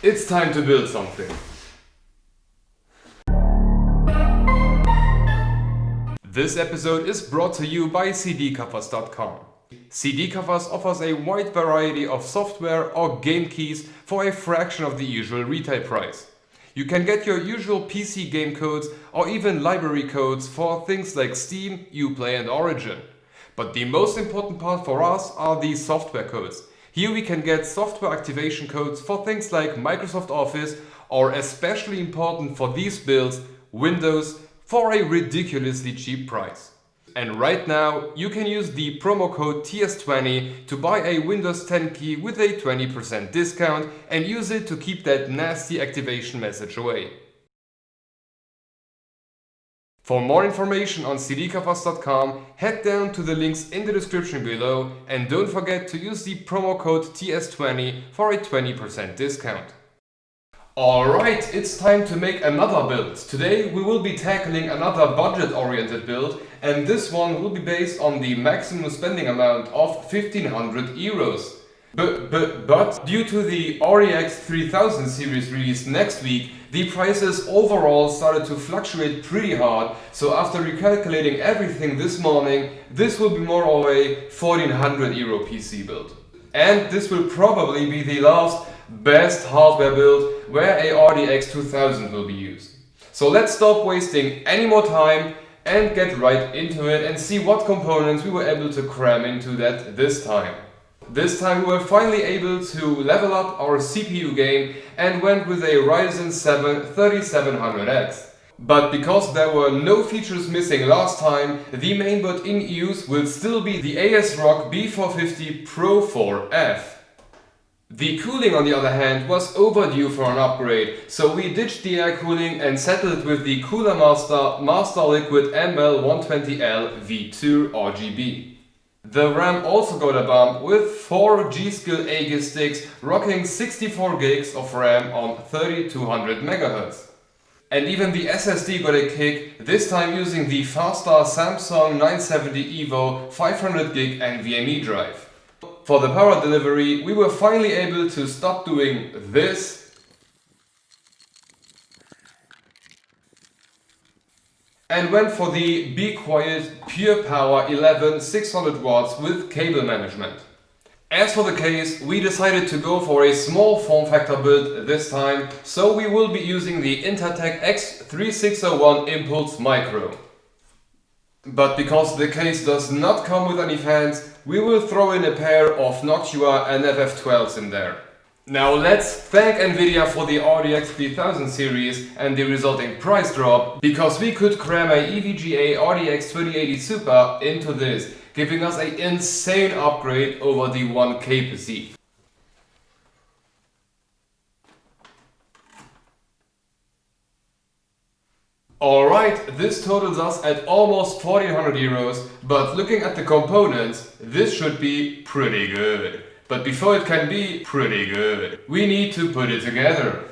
it's time to build something. This episode is brought to you by cdcovers.com. CD Covers offers a wide variety of software or game keys for a fraction of the usual retail price. You can get your usual PC game codes or even library codes for things like Steam, Uplay and Origin. But the most important part for us are the software codes. Here we can get software activation codes for things like Microsoft Office, or especially important for these builds, Windows, for a ridiculously cheap price. And right now you can use the promo code TS20 to buy a Windows 10 key with a 20% discount and use it to keep that nasty activation message away. For more information on cdcovers.com, head down to the links in the description below and don't forget to use the promo code TS20 for a 20% discount. Alright, it's time to make another build. Today we will be tackling another budget-oriented build, and this one will be based on the maximum spending amount of 1500 euros. But due to the RTX 3000 series release next week, the prices overall started to fluctuate pretty hard, so after recalculating everything this morning, this will be more of a 1400 euro PC build. And this will probably be the last best hardware build where a RTX 2000 will be used. So let's stop wasting any more time and get right into it and see what components we were able to cram into that this time. This time we were finally able to level up our CPU game and went with a Ryzen 7 3700X. But because there were no features missing last time, the mainboard in use will still be the ASRock B450 Pro 4F. The cooling, on the other hand, was overdue for an upgrade, so we ditched the air cooling and settled with the Cooler Master Liquid ML120L V2 RGB. The RAM also got a bump with 4 G-Skill Aegis sticks rocking 64 gigs of RAM on 3200 MHz. And even the SSD got a kick, this time using the faster Samsung 970 EVO 500 gig NVMe drive. For the power delivery, we were finally able to stop doing this and went for the Be Quiet Pure Power 11 600 watts with cable management. As for the case, we decided to go for a small form factor build this time, so we will be using the Intertek X3601 Impulse Micro. But because the case does not come with any fans, we will throw in a pair of Noctua NFF12s in there. Now let's thank Nvidia for the RTX 3000 series and the resulting price drop, because we could cram a EVGA RTX 2080 Super into this, giving us an insane upgrade over the 1K PC. Alright, this totals us at almost 1400 euros, but looking at the components, this should be pretty good. But before it can be pretty good, we need to put it together.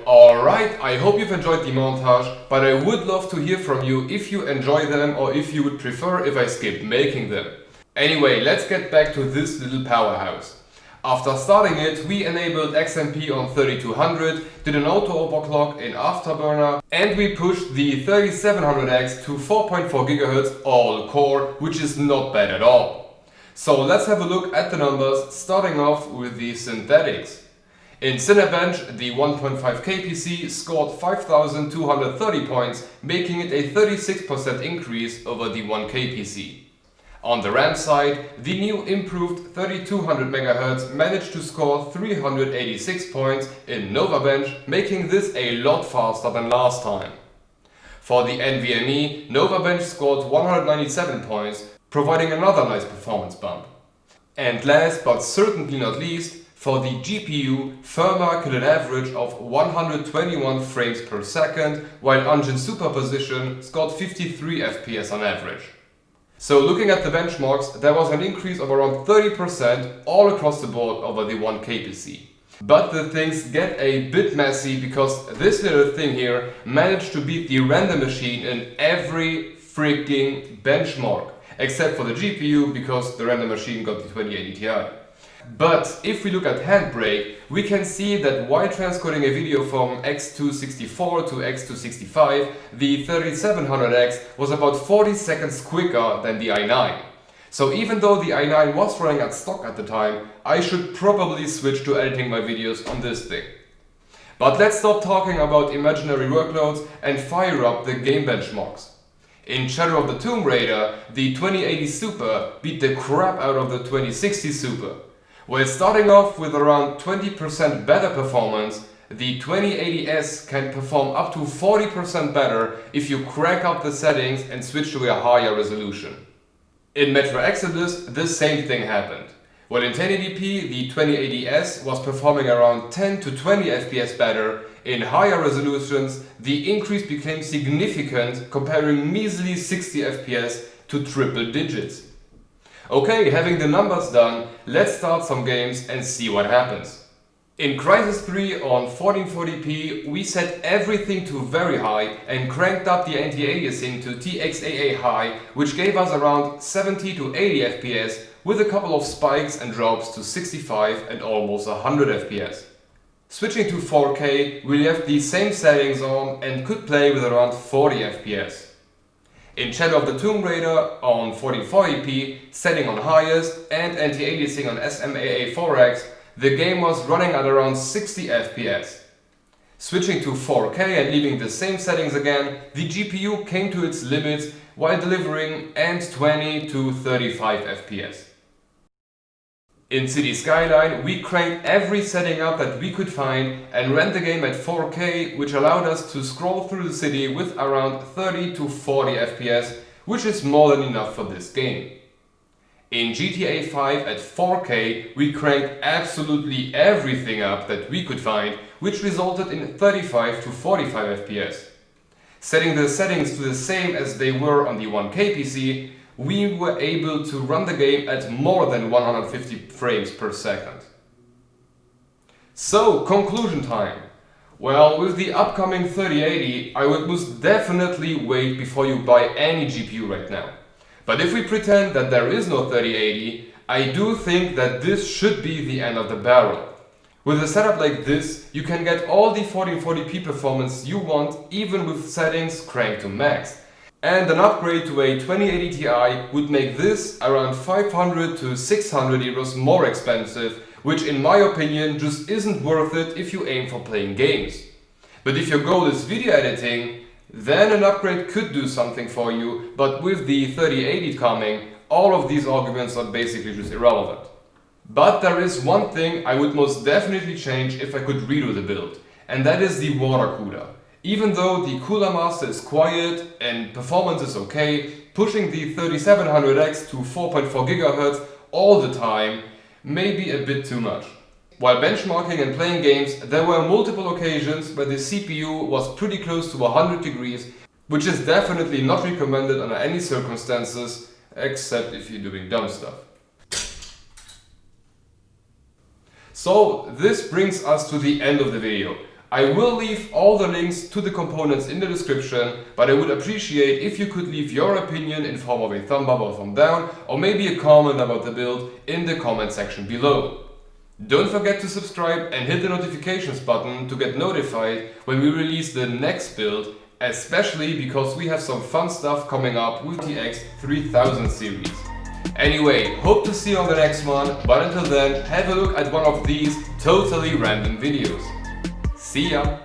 Alright, I hope you've enjoyed the montage, but I would love to hear from you if you enjoy them or if you would prefer if I skip making them. Anyway, let's get back to this little powerhouse. After starting it, we enabled XMP on 3200, did an auto overclock in Afterburner, and we pushed the 3700X to 4.4 GHz all core, which is not bad at all. So let's have a look at the numbers, starting off with the synthetics. In Cinebench, the 1.5K PC scored 5230 points, making it a 36% increase over the 1K PC. On the RAM side, the new improved 3200 MHz managed to score 386 points in NovaBench, making this a lot faster than last time. For the NVMe, NovaBench scored 197 points, providing another nice performance bump. And last but certainly not least, for the GPU, Firma hit an average of 121 frames per second, while Engine Superposition scored 53 FPS on average. So looking at the benchmarks, there was an increase of around 30% all across the board over the 1K PC. But the things get a bit messy because this little thing here managed to beat the render machine in every freaking benchmark, except for the GPU because the render machine got the 2080 Ti. But if we look at Handbrake, we can see that while transcoding a video from X264 to X265, the 3700X was about 40 seconds quicker than the i9. So even though the i9 was running at stock at the time, I should probably switch to editing my videos on this thing. But let's stop talking about imaginary workloads and fire up the game benchmarks. In Shadow of the Tomb Raider, the 2080 Super beat the crap out of the 2060 Super. While starting off with around 20% better performance, the 2080S can perform up to 40% better if you crank up the settings and switch to a higher resolution. In Metro Exodus, the same thing happened. While in 1080p, the 2080S was performing around 10 to 20 FPS better, in higher resolutions, the increase became significant, comparing measly 60 FPS to triple digits. Okay, having the numbers done, let's start some games and see what happens. In Crysis 3 on 1440p, we set everything to very high and cranked up the anti-aliasing to TXAA high, which gave us around 70 to 80 FPS with a couple of spikes and drops to 65 and almost 100 FPS. Switching to 4K, we left the same settings on and could play with around 40 FPS. In Shadow of the Tomb Raider on 1440p, setting on highest and anti-aliasing on SMAA 4X, the game was running at around 60 FPS. Switching to 4K and leaving the same settings again, the GPU came to its limits while delivering 20 to 35 FPS. In City Skyline, we cranked every setting up that we could find and ran the game at 4K, which allowed us to scroll through the city with around 30 to 40 FPS, which is more than enough for this game. In GTA 5 at 4K, we cranked absolutely everything up that we could find, which resulted in 35 to 45 FPS. Setting the settings to the same as they were on the 1K PC, we were able to run the game at more than 150 frames per second. So, conclusion time. Well, with the upcoming 3080, I would most definitely wait before you buy any GPU right now. But if we pretend that there is no 3080, I do think that this should be the end of the barrel. With a setup like this, you can get all the 1440p performance you want, even with settings cranked to max. And an upgrade to a 2080 Ti would make this around 500 to 600 euros more expensive, which in my opinion just isn't worth it if you aim for playing games. But if your goal is video editing, then an upgrade could do something for you, but with the 3080 coming, all of these arguments are basically just irrelevant. But there is one thing I would most definitely change if I could redo the build, and that is the water cooler. Even though the Cooler Master is quiet and performance is okay, pushing the 3700X to 4.4 GHz all the time may be a bit too much. While benchmarking and playing games, there were multiple occasions where the CPU was pretty close to 100 degrees, which is definitely not recommended under any circumstances, except if you're doing dumb stuff. So this brings us to the end of the video. I will leave all the links to the components in the description, but I would appreciate if you could leave your opinion in form of a thumb up or thumb down, or maybe a comment about the build in the comment section below. Don't forget to subscribe and hit the notifications button to get notified when we release the next build, especially because we have some fun stuff coming up with the RTX 3000 series. Anyway, hope to see you on the next one, but until then, have a look at one of these totally random videos. See ya!